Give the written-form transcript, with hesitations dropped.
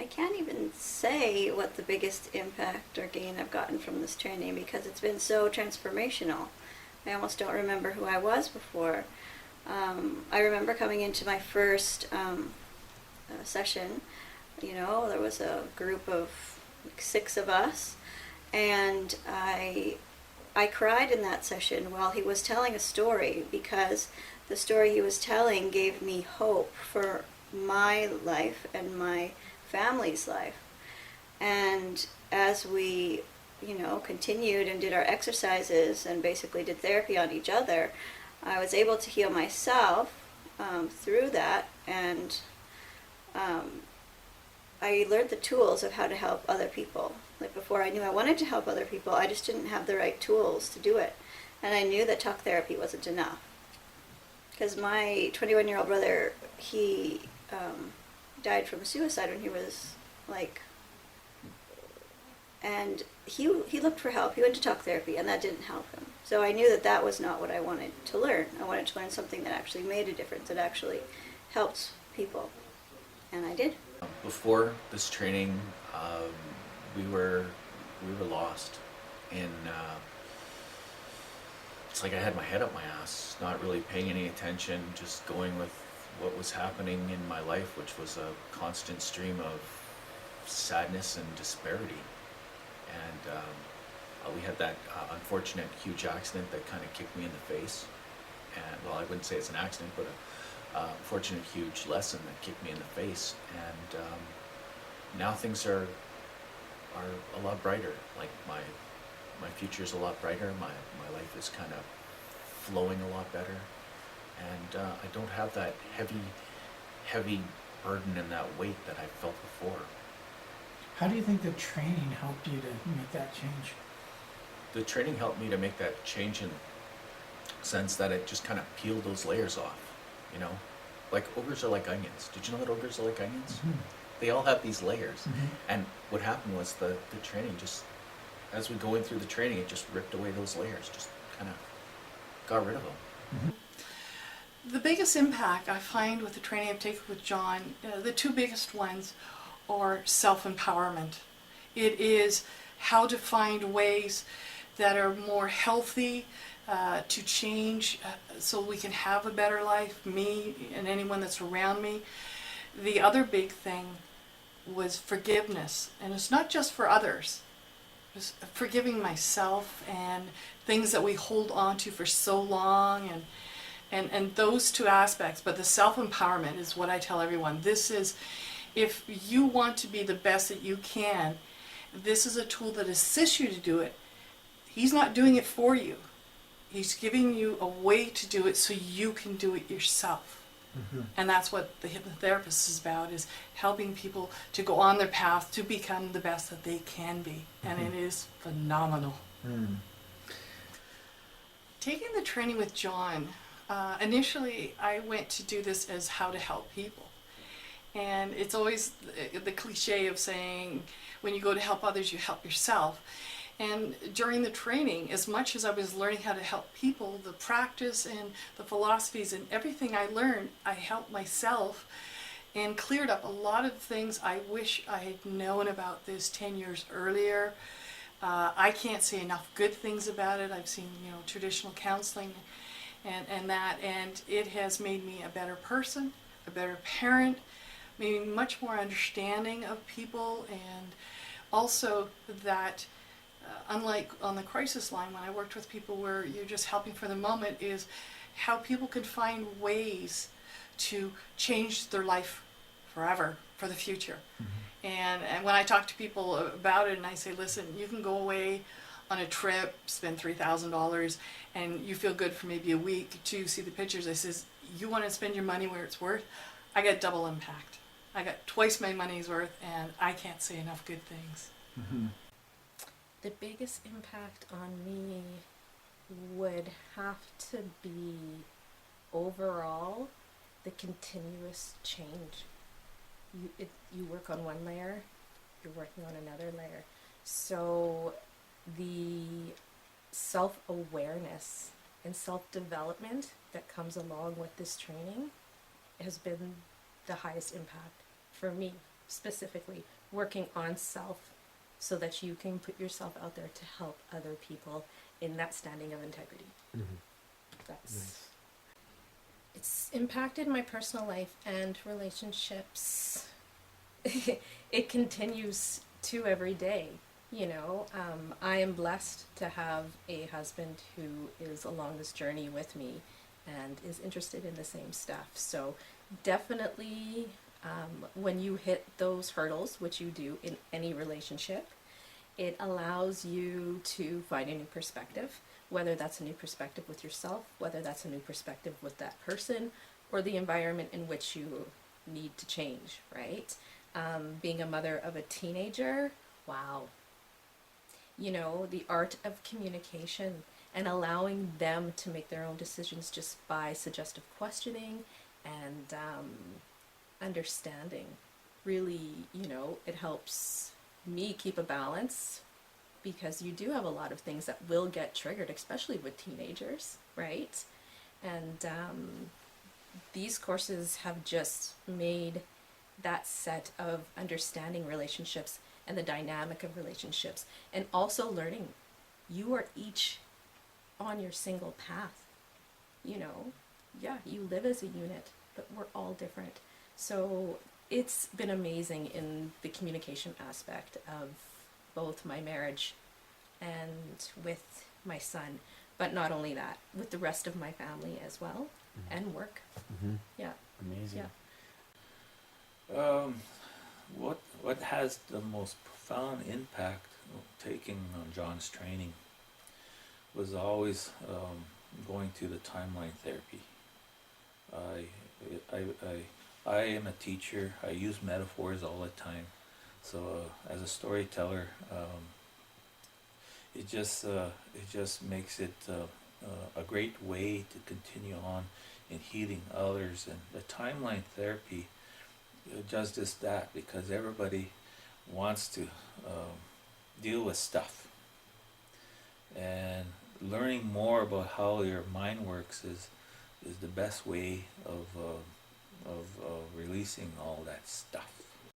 can't even say what the biggest impact or gain I've gotten from this training because it's been so transformational. I almost don't remember who I was before. I remember coming into my first session. There was a group of like 6 of us, and I cried in that session while he was telling a story because the story he was telling gave me hope for my life and my family's life. And as we, continued and did our exercises and basically did therapy on each other, I was able to heal myself through that, and I learned the tools of how to help other people. Like before I knew I wanted to help other people, I just didn't have the right tools to do it. And I knew that talk therapy wasn't enough. Because my 21-year-old brother, he died from suicide when he was and he looked for help. He went to talk therapy, and that didn't help him. So I knew that that was not what I wanted to learn. I wanted to learn something that actually made a difference, that actually helps people. And I did. Before this training, we were lost, and it's like I had my head up my ass, not really paying any attention, just going with what was happening in my life, which was a constant stream of sadness and disparity. And we had that unfortunate huge accident that kind of kicked me in the face. And well, I wouldn't say it's an accident, but a unfortunate huge lesson that kicked me in the face. And now things are a lot brighter. Like my future's a lot brighter. My life is kind of flowing a lot better. And I don't have that heavy burden and that weight that I felt before. How do you think the training helped you to make that change? The training helped me to make that change in the sense that it just kind of peeled those layers off, Like ogres are like onions. Did you know that ogres are like onions? Mm-hmm. They all have these layers. Mm-hmm. And what happened was the training just, as we go in through the training, it just ripped away those layers, just kind of got rid of them. Mm-hmm. The biggest impact I find with the training I've taken with John, the 2 biggest ones are self-empowerment. It is how to find ways that are more healthy to change so we can have a better life, me and anyone that's around me. The other big thing was forgiveness, and it's not just for others. It's forgiving myself and things that we hold on to for so long, and those 2 aspects. But the self-empowerment is what I tell everyone. This is, if you want to be the best that you can, this is a tool that assists you to do it. He's not doing it for you. He's giving you a way to do it so you can do it yourself. Mm-hmm. And that's what the hypnotherapist is about, is helping people to go on their path to become the best that they can be. Mm-hmm. And it is phenomenal. Mm. Taking the training with John, initially I went to do this as how to help people. And it's always the cliche of saying, when you go to help others, you help yourself. And during the training, as much as I was learning how to help people, the practice and the philosophies and everything I learned, I helped myself and cleared up a lot of things I wish I had known about this 10 years earlier. I can't say enough good things about it. I've seen, traditional counseling and it has made me a better person, a better parent, made me much more understanding of people, and also that unlike on the crisis line when I worked with people where you're just helping for the moment, is how people can find ways to change their life forever, for the future. Mm-hmm. And when I talk to people about it and I say, listen, you can go away on a trip, spend $3,000, and you feel good for maybe a week to see the pictures. I says, you want to spend your money where it's worth? I got double impact. I got twice my money's worth, and I can't say enough good things. Mm-hmm. The biggest impact on me would have to be overall the continuous change. You work on one layer, you're working on another layer. So the self-awareness and self-development that comes along with this training has been the highest impact for me specifically working on self so that you can put yourself out there to help other people in that standing of integrity. That's Nice. It's impacted my personal life and relationships. It continues to every day. You know, I am blessed to have a husband who is along this journey with me and is interested in the same stuff. So definitely, when you hit those hurdles, which you do in any relationship, it allows you to find a new perspective, whether that's a new perspective with yourself, whether that's a new perspective with that person, or the environment in which you need to change, right? Being a mother of a teenager, wow. You know, the art of communication and allowing them to make their own decisions just by suggestive questioning and understanding. Really, you know, it helps me keep a balance because you do have a lot of things that will get triggered, especially with teenagers, right? And these courses have just made that set of understanding relationships and the dynamic of relationships, and also learning you are each on your single path. You know, yeah, you live as a unit, but we're all different. So it's been amazing in the communication aspect of both my marriage and with my son, but not only that, with the rest of my family as well, and work. Mm-hmm. Yeah. Amazing. Yeah. What has the most profound impact of taking John's training was always going through the timeline therapy. I am a teacher. I use metaphors all the time. So as a storyteller, it just makes it a great way to continue on in healing others. And the timeline therapy does just that because everybody wants to deal with stuff. And learning more about how your mind works is the best way of releasing all that stuff.